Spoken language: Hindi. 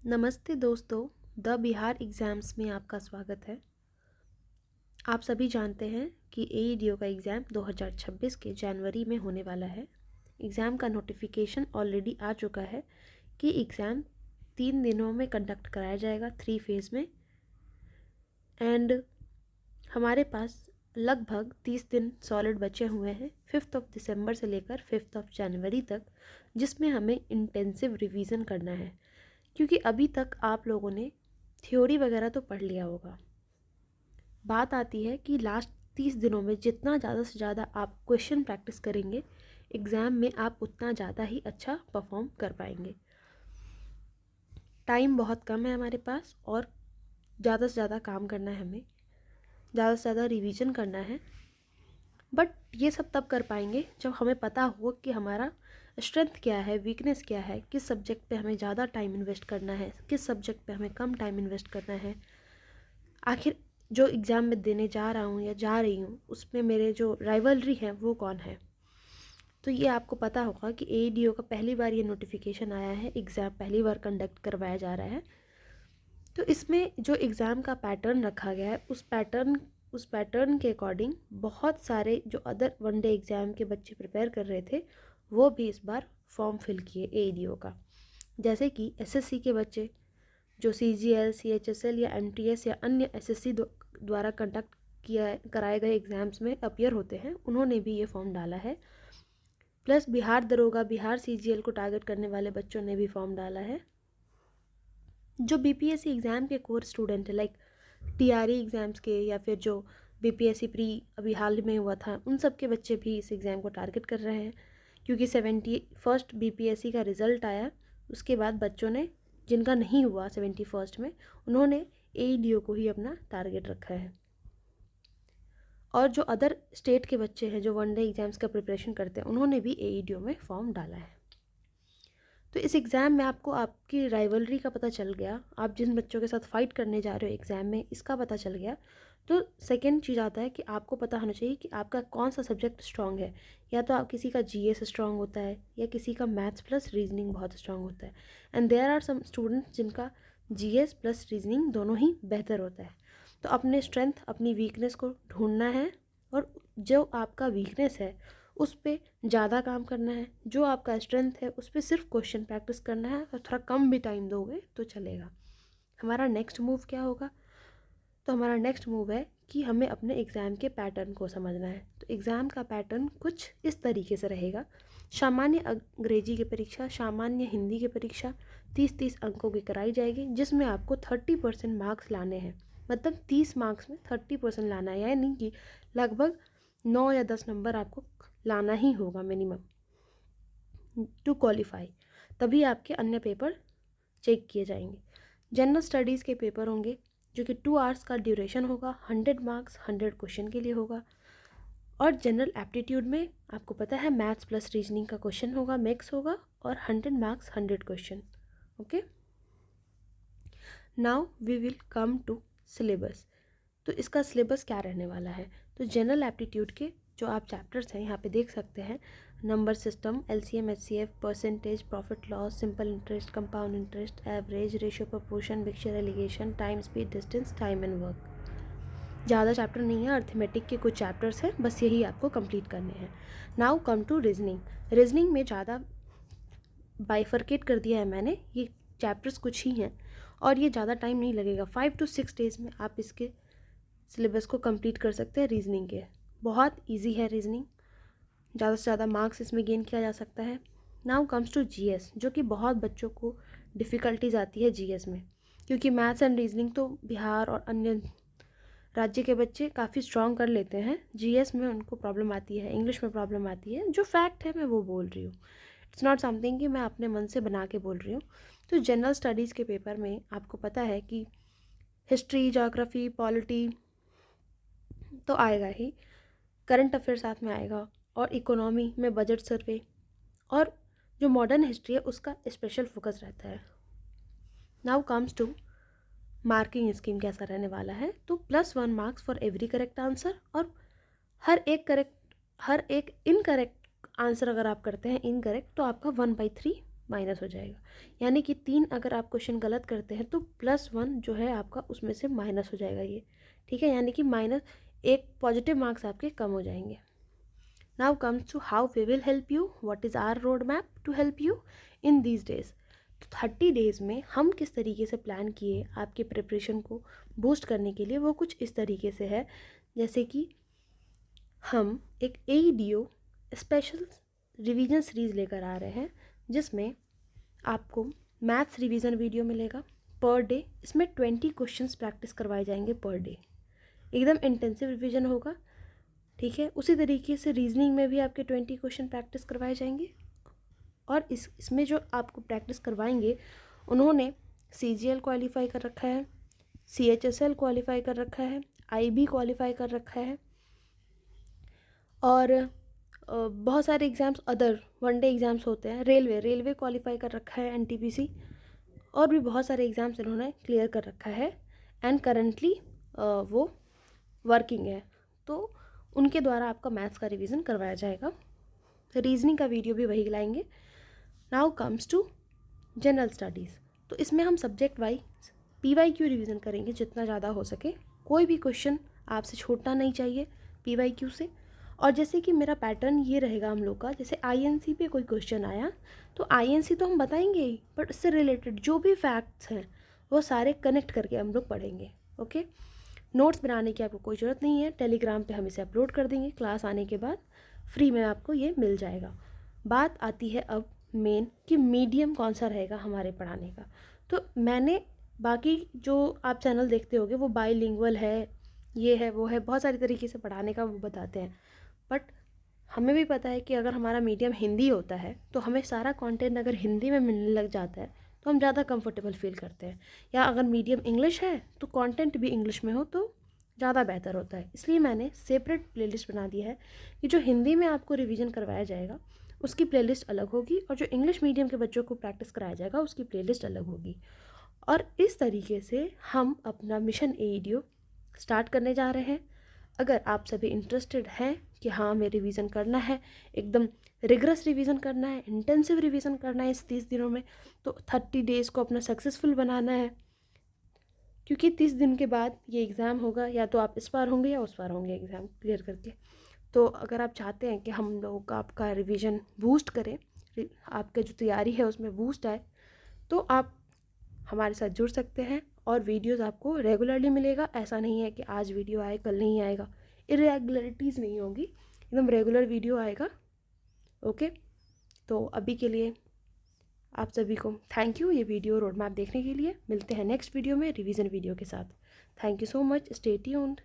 नमस्ते दोस्तों, द बिहार एग्ज़ाम्स में आपका स्वागत है। आप सभी जानते हैं कि एईडीओ का एग्ज़ाम 2026 के जनवरी में होने वाला है। एग्ज़ाम का नोटिफिकेशन ऑलरेडी आ चुका है कि एग्ज़ाम 3 दिनों में कंडक्ट कराया जाएगा, 3 फेज़ में। एंड हमारे पास लगभग 30 दिन सॉलिड बचे हुए हैं 5 दिसंबर से लेकर 5 जनवरी तक, जिसमें हमें इंटेंसिव रिवीजन करना है। क्योंकि अभी तक आप लोगों ने थ्योरी वगैरह तो पढ़ लिया होगा। बात आती है कि लास्ट 30 दिनों में जितना ज़्यादा से ज़्यादा आप क्वेश्चन प्रैक्टिस करेंगे, एग्ज़ाम में आप उतना ज़्यादा ही अच्छा परफॉर्म कर पाएंगे। टाइम बहुत कम है हमारे पास और ज़्यादा से ज़्यादा काम करना है, हमें ज़्यादा से ज़्यादा रिवीजन करना है। बट ये सब तब कर पाएंगे जब हमें पता हो कि हमारा स्ट्रेंथ क्या है, वीकनेस क्या है, किस सब्जेक्ट पे हमें ज़्यादा टाइम इन्वेस्ट करना है, किस सब्जेक्ट पे हमें कम टाइम इन्वेस्ट करना है। आखिर जो एग्ज़ाम में देने जा रहा हूँ या जा रही हूँ, उसमें मेरे जो राइवलरी है वो कौन है। तो ये आपको पता होगा कि एईडीओ का पहली बार ये नोटिफिकेशन आया है, एग्ज़ाम पहली बार कंडक्ट करवाया जा रहा है। तो इसमें जो एग्ज़ाम का पैटर्न रखा गया है, उस पैटर्न के अकॉर्डिंग बहुत सारे जो अदर वनडे एग्ज़ाम के बच्चे प्रिपेयर कर रहे थे, वो भी इस बार फॉर्म फिल किए एईडीओ का। जैसे कि एसएससी के बच्चे जो सीजीएल, सीएचएसएल या एमटीएस या अन्य एसएससी द्वारा कंडक्ट कराए गए एग्ज़ाम्स में अपीयर होते हैं, उन्होंने भी ये फॉर्म डाला है। प्लस बिहार दरोगा, बिहार सीजीएल को टारगेट करने वाले बच्चों ने भी फॉर्म डाला है। जो बीपीएससी एग्ज़ाम के कोर स्टूडेंट है, लाइक टीआरई एग्ज़ाम्स के या फिर जो बीपीएससी प्री अभी हाल में हुआ था, उन सब के बच्चे भी इस एग्ज़ाम को टारगेट कर रहे हैं। क्योंकि 71st बीपीएससी का रिज़ल्ट आया, उसके बाद बच्चों ने, जिनका नहीं हुआ 71st में, उन्होंने एईडीओ को ही अपना टारगेट रखा है। और जो अदर स्टेट के बच्चे हैं जो वनडे एग्ज़ाम्स का प्रिपरेशन करते हैं, उन्होंने भी एईडीओ में फॉर्म डाला है। तो इस एग्ज़ाम में आपको आपकी राइवलरी का पता चल गया, आप जिन बच्चों के साथ फ़ाइट करने जा रहे हो एग्ज़ाम में, इसका पता चल गया। तो सेकेंड चीज़ आता है कि आपको पता होना चाहिए कि आपका कौन सा सब्जेक्ट स्ट्रॉन्ग है। या तो आप किसी का जीएस स्ट्रॉन्ग होता है या किसी का मैथ्स प्लस रीजनिंग बहुत स्ट्रॉन्ग होता है। And there are some students जिनका जीएस प्लस रीजनिंग दोनों ही बेहतर होता है। तो अपने स्ट्रेंथ, अपनी वीकनेस को ढूंढना है और जो आपका वीकनेस है उस पर ज़्यादा काम करना है, जो आपका स्ट्रेंथ है उस पर सिर्फ क्वेश्चन प्रैक्टिस करना है और थोड़ा कम भी टाइम दोगे तो चलेगा। हमारा नेक्स्ट मूव क्या होगा? तो हमारा नेक्स्ट मूव है कि हमें अपने एग्ज़ाम के पैटर्न को समझना है। तो एग्ज़ाम का पैटर्न कुछ इस तरीके से रहेगा। सामान्य अंग्रेजी की परीक्षा, सामान्य हिंदी की परीक्षा 30-30 अंकों की कराई जाएगी, जिसमें आपको 30% मार्क्स लाने हैं। मतलब 30 मार्क्स में 30% लाना है, यानी कि लगभग 9 या 10 नंबर आपको लाना ही होगा मिनिमम टू क्वालिफाई। तभी आपके अन्य पेपर चेक किए जाएंगे। जनरल स्टडीज़ के पेपर होंगे जो कि 2 आवर्स का ड्यूरेशन होगा, 100 मार्क्स 100 क्वेश्चन के लिए होगा। और जनरल एप्टीट्यूड में आपको पता है मैथ्स प्लस रीजनिंग का क्वेश्चन होगा, मिक्स होगा, और 100 marks 100 question. Okay, now we will come to syllabus. तो इसका सिलेबस क्या रहने वाला है? तो जनरल एप्टीट्यूड के जो आप चैप्टर्स हैं यहाँ पे देख सकते हैं, number system, LCM, HCF, percentage, profit loss, simple interest, compound interest, average, ratio, proportion, mixture, alligation, time, speed, distance, time and work. ज़्यादा चैप्टर नहीं है, अर्थमेटिक के कुछ चैप्टर्स हैं, बस यही आपको कंप्लीट करने हैं। Now come to reasoning. Reasoning में ज़्यादा बाइफरकेट कर दिया है मैंने, ये चैप्टर्स कुछ ही हैं और ये ज़्यादा टाइम नहीं लगेगा। 5 to 6 डेज़ में आप इसके सिलेबस को कंप्लीट कर सकते हैं। रीजनिंग के बहुत इजी है रीजनिंग, ज़्यादा से ज़्यादा मार्क्स इसमें गेन किया जा सकता है। नाउ कम्स टू जीएस, जो कि बहुत बच्चों को डिफ़िकल्टीज आती है जीएस में, क्योंकि मैथ्स एंड रीजनिंग तो बिहार और अन्य राज्य के बच्चे काफ़ी स्ट्रॉन्ग कर लेते हैं। जीएस में उनको प्रॉब्लम आती है, इंग्लिश में प्रॉब्लम आती है। जो फैक्ट है मैं वो बोल रही हूँ, इट्स नॉट समथिंग कि मैं अपने मन से बना के बोल रही हूँ। तो जनरल स्टडीज़ के पेपर में आपको पता है कि हिस्ट्री, ज्योग्राफी, पॉलिटी तो आएगा ही, करंट अफेयर साथ में आएगा, और इकोनॉमी में बजट सर्वे, और जो मॉडर्न हिस्ट्री है उसका स्पेशल फोकस रहता है। Now comes to marking scheme कैसा रहने वाला है। तो +1 marks for every correct answer, और हर एक इनकरेक्ट आंसर अगर आप करते हैं इनकरेक्ट, तो आपका 1/3 माइनस हो जाएगा। यानी कि 3 अगर आप क्वेश्चन गलत करते हैं तो +1 जो है आपका उसमें से माइनस हो जाएगा ये, ठीक है। यानी कि माइनस 1 पॉजिटिव मार्क्स आपके कम हो जाएंगे। Now comes to how we will help you, what is our road map to help you in these days. तो 30 डेज़ में हम किस तरीके से प्लान किए आपके प्रिपरेशन को बूस्ट करने के लिए, वो कुछ इस तरीके से है। जैसे कि हम एक AEDO स्पेशल रिवीजन सीरीज़ लेकर आ रहे हैं, जिसमें आपको मैथ्स रिवीजन वीडियो मिलेगा पर डे। इसमें 20 क्वेश्चंस प्रैक्टिस करवाए जाएंगे पर डे, एकदम इंटेंसिव रिवीजन होगा, ठीक है। उसी तरीके से रीजनिंग में भी आपके 20 क्वेश्चन प्रैक्टिस करवाए जाएंगे। और इसमें जो आपको प्रैक्टिस करवाएंगे उन्होंने CGL क्वालिफाई कर रखा है, CHSL क्वालिफाई कर रखा है, IB क्वालिफाई कर रखा है, और बहुत सारे एग्ज़ाम्स अदर वनडे एग्ज़ाम्स होते हैं। रेलवे क्वालिफाई कर रखा है, NTPC, और भी बहुत सारे एग्ज़ाम्स इन्होंने क्लियर कर रखा है एंड करंटली वो वर्किंग है। तो उनके द्वारा आपका मैथ्स का रिवीजन करवाया जाएगा। रीजनिंग का वीडियो भी वही लाएंगे। Now comes to general studies. तो इसमें हम सब्जेक्ट वाइज PYQ रिवीजन करेंगे जितना ज़्यादा हो सके। कोई भी क्वेश्चन आपसे छूटना नहीं चाहिए PYQ से। और जैसे कि मेरा पैटर्न ये रहेगा हम लोग का, जैसे INC पे कोई क्वेश्चन आया तो INC तो हम बताएंगे ही, बट उससे रिलेटेड जो भी फैक्ट्स हैं वो सारे कनेक्ट करके हम लोग पढ़ेंगे, ओके। नोट्स बनाने की आपको कोई ज़रूरत नहीं है, टेलीग्राम पे हम इसे अपलोड कर देंगे क्लास आने के बाद, फ्री में आपको ये मिल जाएगा। बात आती है अब मेन कि मीडियम कौन सा रहेगा हमारे पढ़ाने का। तो मैंने बाकी जो आप चैनल देखते होगे वो बाईलिंगुअल है, ये है वो है, बहुत सारी तरीके से पढ़ाने का वो बताते हैं, बट हमें भी पता है कि अगर हमारा मीडियम हिंदी होता है तो हमें सारा कंटेंट अगर हिंदी में मिलने लग जाता है तो हम ज़्यादा कंफर्टेबल फील करते हैं। या अगर मीडियम इंग्लिश है तो कंटेंट भी इंग्लिश में हो तो ज़्यादा बेहतर होता है। इसलिए मैंने सेपरेट प्लेलिस्ट बना दी है कि जो हिंदी में आपको रिवीजन करवाया जाएगा उसकी प्लेलिस्ट अलग होगी, और जो इंग्लिश मीडियम के बच्चों को प्रैक्टिस कराया जाएगा उसकी प्लेलिस्ट अलग होगी। और इस तरीके से हम अपना मिशन AEDO स्टार्ट करने जा रहे हैं। अगर आप सभी इंटरेस्टेड हैं कि हाँ हमें रिवीजन करना है, एकदम रिगरस रिवीजन करना है, इंटेंसिव रिवीजन करना है इस 30 दिनों में, तो 30 डेज़ को अपना सक्सेसफुल बनाना है, क्योंकि 30 दिन के बाद ये एग्ज़ाम होगा। या तो आप इस बार होंगे या उस बार होंगे एग्ज़ाम क्लियर करके। तो अगर आप चाहते हैं कि हम लोग का आपका रिवीजन बूस्ट करें, आपका जो तैयारी है उसमें बूस्ट आए, तो आप हमारे साथ जुड़ सकते हैं। और वीडियोस आपको रेगुलरली मिलेगा। ऐसा नहीं है कि आज वीडियो आए कल नहीं आएगा, इरेगुलरिटीज़ नहीं होगी, एकदम रेगुलर वीडियो आएगा, ओके। तो अभी के लिए आप सभी को थैंक यू ये वीडियो रोड मैप देखने के लिए। मिलते हैं नेक्स्ट वीडियो में रिवीजन वीडियो के साथ। Thank you so much, stay tuned.